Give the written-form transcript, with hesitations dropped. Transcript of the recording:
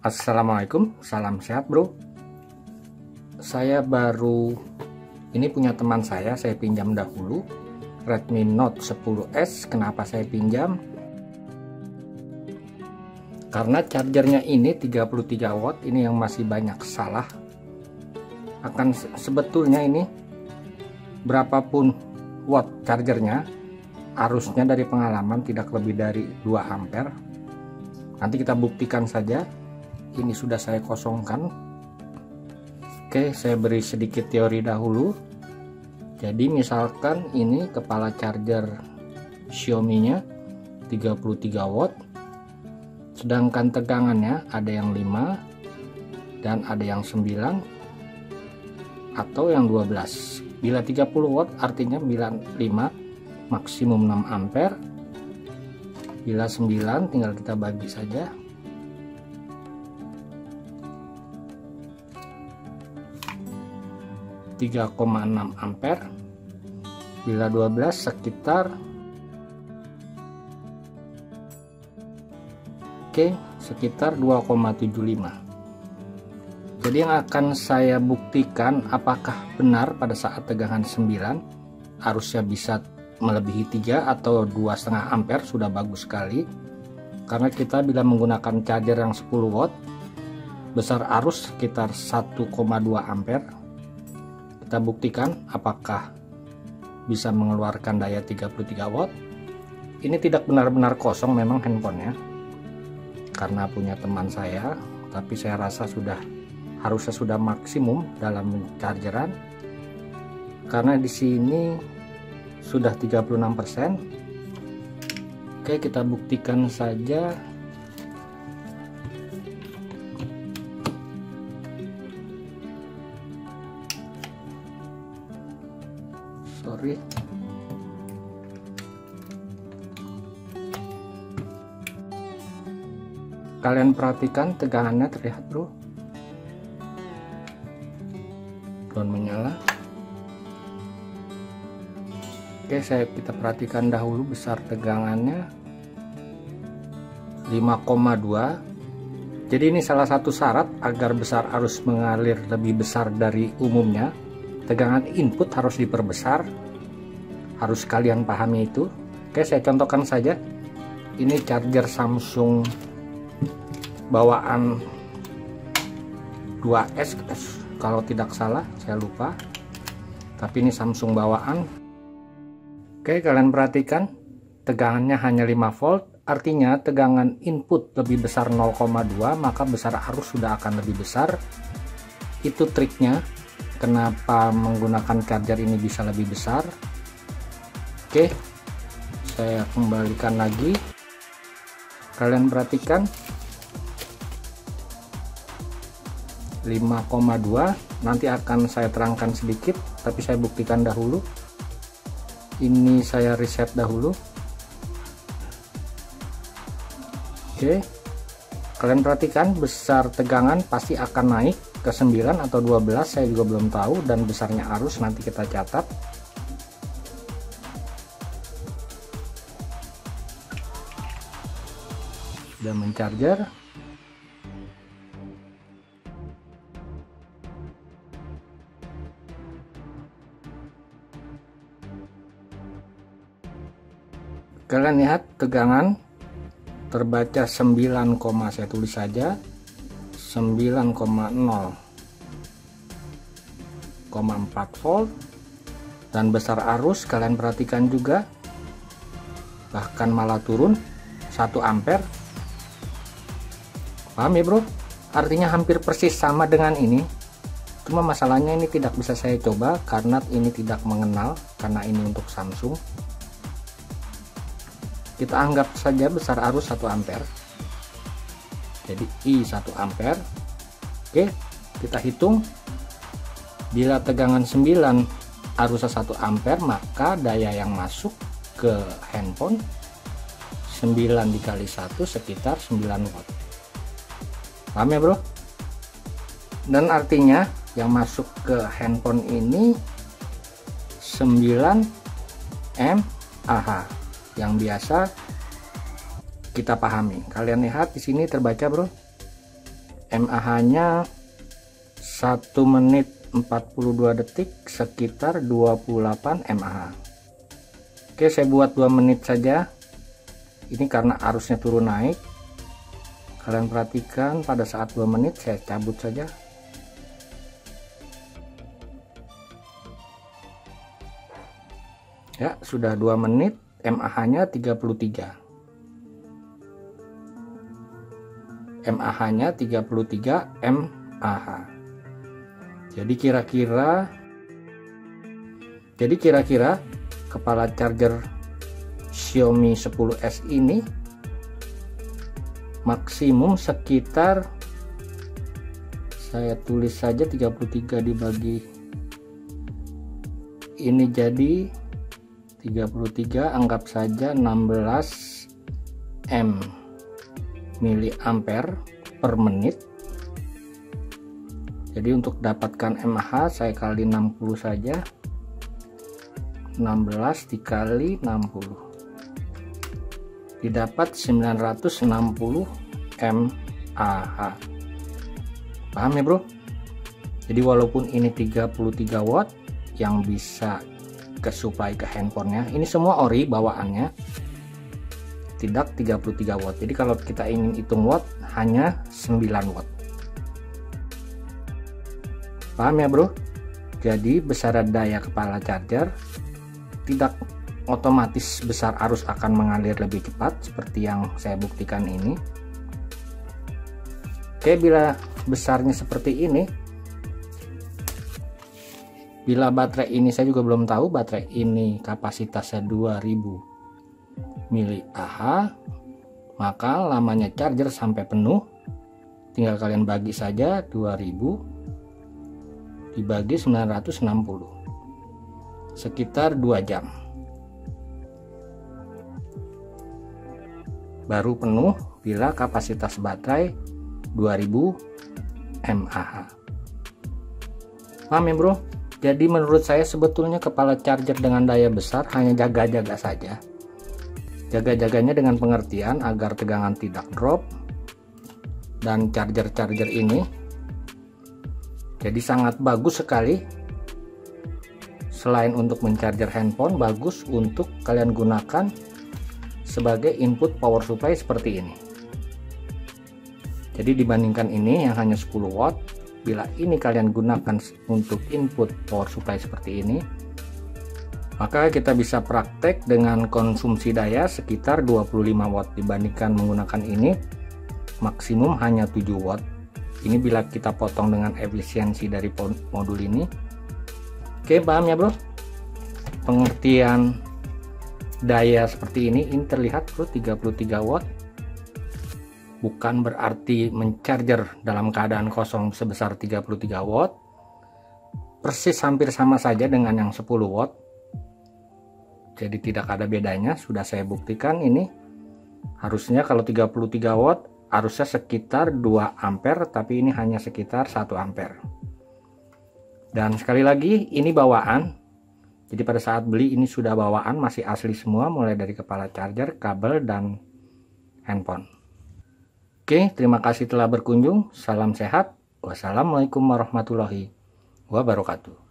Assalamualaikum, salam sehat bro. Saya baru ini punya teman saya pinjam dahulu Redmi Note 10S. Kenapa saya pinjam? Karena chargernya ini 33 watt, ini yang masih banyak salah. Akan sebetulnya ini berapapun watt chargernya, arusnya dari pengalaman tidak lebih dari 2 ampere. Nanti kita buktikan saja. Ini sudah saya kosongkan. Oke, saya beri sedikit teori dahulu. Jadi misalkan ini kepala charger Xiaomi nya 33 watt, sedangkan tegangannya ada yang 5 dan ada yang 9 atau yang 12. Bila 30 watt artinya 5 maksimum 6 ampere. Bila 9 tinggal kita bagi saja. 3,6 ampere. Bila 12 sekitar sekitar 2,75. Jadi yang akan saya buktikan apakah benar pada saat tegangan 9 arusnya bisa melebihi 3 atau 2,5 ampere sudah bagus sekali. Karena kita bila menggunakan charger yang 10 watt, besar arus sekitar 1,2 ampere. Kita buktikan apakah bisa mengeluarkan daya 33 watt. Ini tidak benar-benar kosong memang handphonenya, karena punya teman saya, tapi saya rasa harusnya sudah maksimum dalam chargeran, karena di sini sudah 36%. Oke, kita buktikan saja. Sorry, kalian perhatikan tegangannya terlihat bro, belum menyala. Oke, kita perhatikan dahulu besar tegangannya 5,2. Jadi ini salah satu syarat agar besar arus mengalir lebih besar dari umumnya, tegangan input harus diperbesar. Harus kalian pahami itu. Oke, saya contohkan saja. Ini charger Samsung bawaan 2S kalau tidak salah, saya lupa, tapi ini Samsung bawaan. Oke, kalian perhatikan tegangannya hanya 5 volt, artinya tegangan input lebih besar 0,2, maka besar arus sudah akan lebih besar. Itu triknya kenapa menggunakan charger ini bisa lebih besar. Oke, saya kembalikan lagi. Kalian perhatikan 5,2. Nanti akan saya terangkan sedikit, tapi saya buktikan dahulu. Ini saya reset dahulu. Oke, kalian perhatikan besar tegangan pasti akan naik ke 9 atau 12, saya juga belum tahu, dan besarnya arus nanti kita catat. Sudah mencarger. Kalian lihat tegangan terbaca 9, saya tulis saja 9,0,4 volt, dan besar arus kalian perhatikan juga bahkan malah turun 1 ampere. Paham ya bro? Artinya hampir persis sama dengan ini, cuma masalahnya ini tidak bisa saya coba karena ini tidak mengenal, karena ini untuk Samsung. Kita anggap saja besar arus 1 ampere, jadi I 1 ampere. Oke, kita hitung. Bila tegangan 9 arusnya 1 ampere, maka daya yang masuk ke handphone 9 dikali 1 sekitar 9 watt. Paham ya bro? Dan artinya yang masuk ke handphone ini 9 mAh yang biasa kita pahami. Kalian lihat di sini terbaca bro, mAh-nya 1 menit 42 detik sekitar 28 mAh. Oke, saya buat 2 menit saja. Ini karena arusnya turun naik. Kalian perhatikan pada saat 2 menit saya cabut saja. Ya, sudah 2 menit, mAh-nya 33. mAh-nya 33 mAh. Jadi kira-kira kepala charger Xiaomi 10S ini maksimum sekitar, saya tulis saja 33 dibagi ini jadi 33, anggap saja 16 miliampere per menit. Jadi untuk dapatkan mAh saya kali 60 saja, 16 dikali 60 didapat 960 mAh. Paham ya bro? Jadi walaupun ini 33 watt yang bisa kesuplai ke handphonenya, ini semua ori bawaannya, tidak 33 watt. Jadi kalau kita ingin hitung watt hanya 9 watt. Paham ya bro? Jadi besar daya kepala charger tidak otomatis besar arus akan mengalir lebih cepat seperti yang saya buktikan ini. Oke, bila besarnya seperti ini, bila baterai ini, saya juga belum tahu baterai ini kapasitasnya 2000 mAh, maka lamanya charger sampai penuh tinggal kalian bagi saja 2000 dibagi 960 sekitar 2 jam baru penuh bila kapasitas baterai 2000 mAh. Paham ya bro? Jadi menurut saya sebetulnya kepala charger dengan daya besar hanya jaga-jaga saja. Jaga-jaganya dengan pengertian agar tegangan tidak drop, dan charger-charger ini jadi sangat bagus sekali. Selain untuk mencarger handphone, bagus untuk kalian gunakan sebagai input power supply seperti ini. Jadi dibandingkan ini yang hanya 10 watt, bila ini kalian gunakan untuk input power supply seperti ini, maka kita bisa praktek dengan konsumsi daya sekitar 25 watt dibandingkan menggunakan ini maksimum hanya 7 watt. Ini bila kita potong dengan efisiensi dari modul ini. Oke, paham ya bro? Pengertian daya seperti ini terlihat bro, 33 watt. Bukan berarti mencharger dalam keadaan kosong sebesar 33 watt. Persis hampir sama saja dengan yang 10 watt. Jadi tidak ada bedanya, sudah saya buktikan ini. Harusnya kalau 33 watt harusnya sekitar 2 ampere, tapi ini hanya sekitar 1 ampere. Dan sekali lagi ini bawaan, jadi pada saat beli ini sudah bawaan, masih asli semua mulai dari kepala charger, kabel, dan handphone. Oke, terima kasih telah berkunjung. Salam sehat. Wassalamualaikum warahmatullahi wabarakatuh.